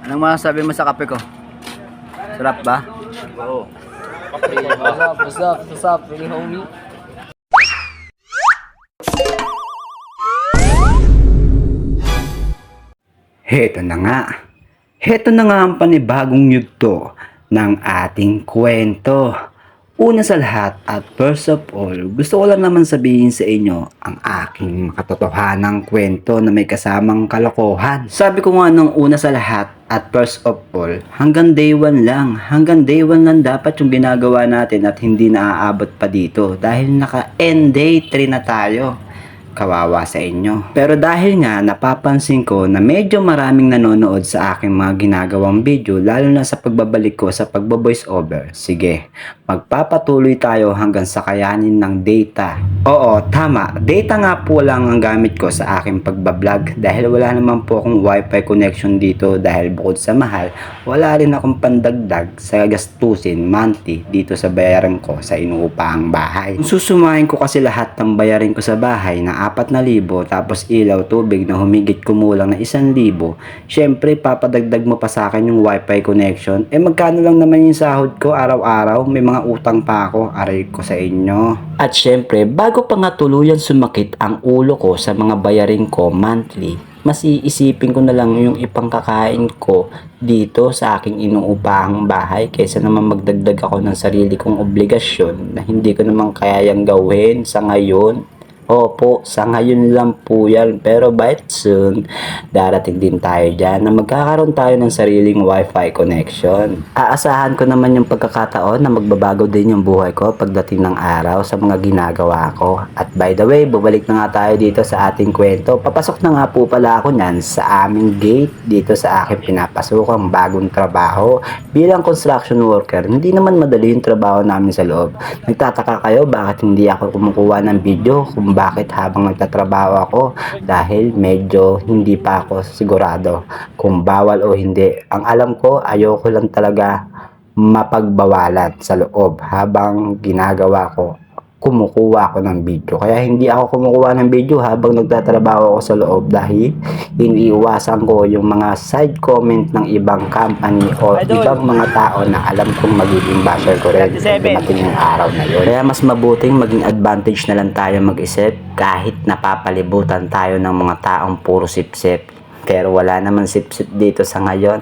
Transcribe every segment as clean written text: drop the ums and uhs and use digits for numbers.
Anong masasabi mo sa kape ko? Sarap ba? Oo. What's up? What's up? Really homie? Heto na nga. Heto na nga ang panibagong yugto ng ating kwento. Una sa lahat at first of all, gusto ko lang naman sabihin sa inyo ang aking makatotohanang kwento na may kasamang kalokohan. Sabi ko nga nung una sa lahat at first of all, hanggang day 1 lang. Hanggang day 1 lang dapat yung ginagawa natin at hindi naaabot pa dito dahil naka-end day 3 na tayo. Kawawa sa inyo. Pero dahil nga napapansin ko na medyo maraming nanonood sa aking mga ginagawang video lalo na sa pagbabalik ko sa pagbo-voice over. Sige, magpapatuloy tayo hanggang sa kayanin ng data. Oo, tama. Data nga po lang ang gamit ko sa aking pagbablog dahil wala naman po akong wifi connection dito dahil bukod sa mahal, wala rin akong pandagdag sa gastusin monthly dito sa bayaran ko sa inuupahang bahay. Kung susumahin ko kasi lahat ng bayarin ko sa bahay na 4,000 tapos ilaw tubig na humigit kumulang na 1,000, syempre papadagdag mo pa sa akin yung wifi connection. Magkano lang naman yung sahod ko araw-araw, may mga utang pa ako, aray ko sa inyo. At syempre bago pa nga tuluyan sumakit ang ulo ko sa mga bayarin ko monthly, mas iisipin ko na lang yung ipangkakain ko dito sa aking inuupahang bahay kaysa naman magdagdag ako ng sarili kong obligasyon na hindi ko naman kayang gawin sa ngayon. Opo, sa ngayon lang po yan. Pero by soon, darating din tayo dyan na magkakaroon tayo ng sariling wifi connection. Aasahan ko naman yung pagkakataon na magbabago din yung buhay ko pagdating ng araw sa mga ginagawa ko. At by the way, bumalik na nga tayo dito sa ating kwento. Papasok na nga po pala ako nyan sa aming gate dito sa aking pinapasukang bagong trabaho bilang construction worker. Hindi naman madali yung trabaho namin sa loob. Nagtataka kayo bakit hindi ako kumukuha ng video kung bakit habang nagtatrabaho ako dahil medyo hindi pa ako sigurado kung bawal o hindi. Ang alam ko, ayoko lang talaga mapagbawalan sa loob habang ginagawa ko, kumukuha ako ng video. Kaya hindi ako kumukuha ng video habang nagtatrabaho ako sa loob dahil iniiwasan ko yung mga side comment ng ibang company o ibang mga tao na alam kong magiging basher ko rin dumating yung araw na yun. Kaya mas mabuting maging advantage na lang tayo mag-isip kahit napapalibutan tayo ng mga taong puro sip-sip. Pero wala naman sip-sip dito sa ngayon.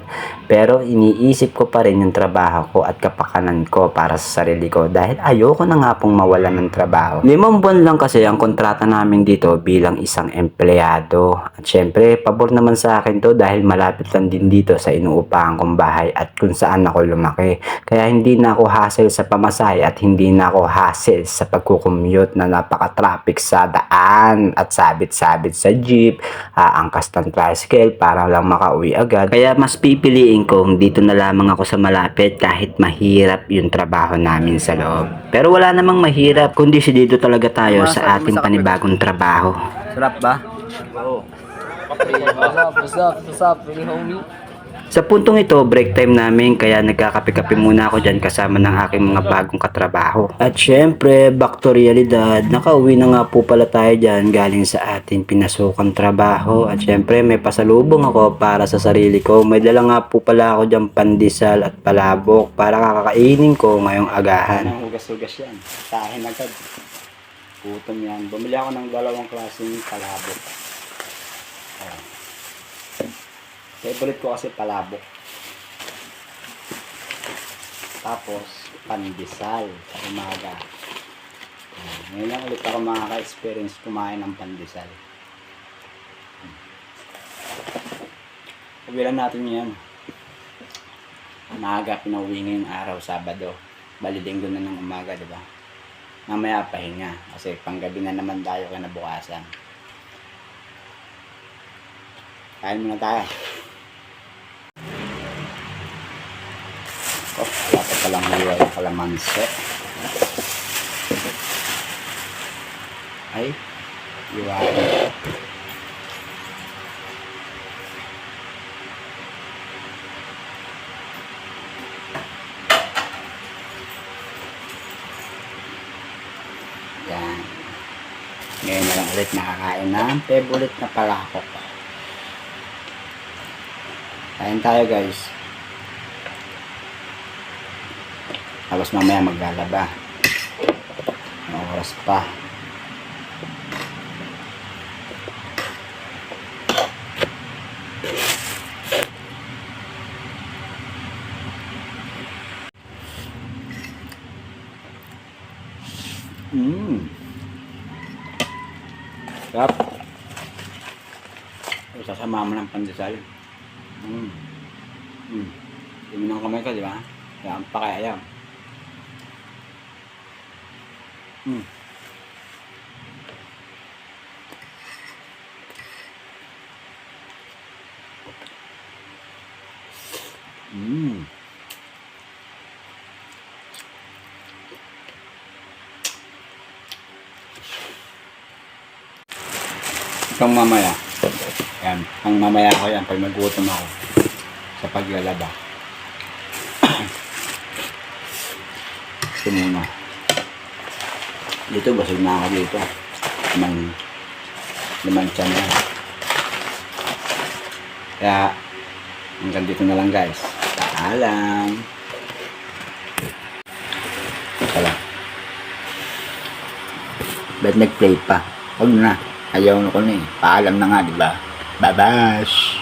Pero iniisip ko pa rin yung trabaho ko at kapakanan ko para sa sarili ko dahil ayoko na nga pong mawalan ng trabaho. 5 buwan lang kasi ang kontrata namin dito bilang isang empleyado. At syempre, pabor naman sa akin to dahil malapit lang din dito sa inuupahan kong bahay at kung saan ako lumaki. Kaya hindi na ako hassle sa pamasahe at hindi na ako hassle sa pagkukommute na napaka-traffic sa daan at sabit-sabit sa jeep, angkas ng tricycle para lang makauwi agad. Kaya mas pipiliin kung dito na lamang ako sa malapit kahit mahirap yung trabaho namin sa loob. Pero wala namang mahirap kundi si dito talaga tayo sa ating panibagong trabaho. Sarap ba? Oo. What's up? Really homie? Sa puntong ito, break time namin kaya nagkakape-kape muna ako dyan kasama ng aking mga bagong katrabaho. At syempre, back to realidad, nakauwi na nga po pala tayo dyan galing sa ating pinasukang trabaho. At syempre, may pasalubong ako para sa sarili ko. May dala nga po pala ako dyan pandesal at palabok para kakakainin ko ngayong agahan. Hugas-hugas yan. Tahin agad. Gutom yan. Bumili ako ng 2 klaseng palabok. Favorite ko kasi palabok. Tapos, pandesal sa umaga. Ngayon lang ulit ako makaka-experience kumain ng pandesal. Pabilan natin yan. Maaga pinauwi ngayong araw, Sabado. Bali linggo na ng umaga, diba? Mamaya pahinga. Kasi panggabi na naman tayo kinabukasan. Kain muna tayo. Wala pa palang hiwa yung kalamansi. Ay, hiwain. Yan. Ngayon na lang ulit nakakain ng favorite na palakok. Kain tayo guys. Tapos mamaya maglalaba. Ang oras pa. Sarap. Sasama mo ng pandesal. Hindi mo ng kamay ka, di ba? Yan, pakaya yan. Itong mamaya. Yan. Ang mamaya ko yan pag nagutom ako sa paglalaba. Ito muna. Dito, basig na ako dito. Laman tiyan yan. Kaya, hanggang dito na lang guys. Paalam. Pala. Bet nag-play pa. Huwag na. Ayaw na ko na eh. Paalam na nga, di ba? Babash!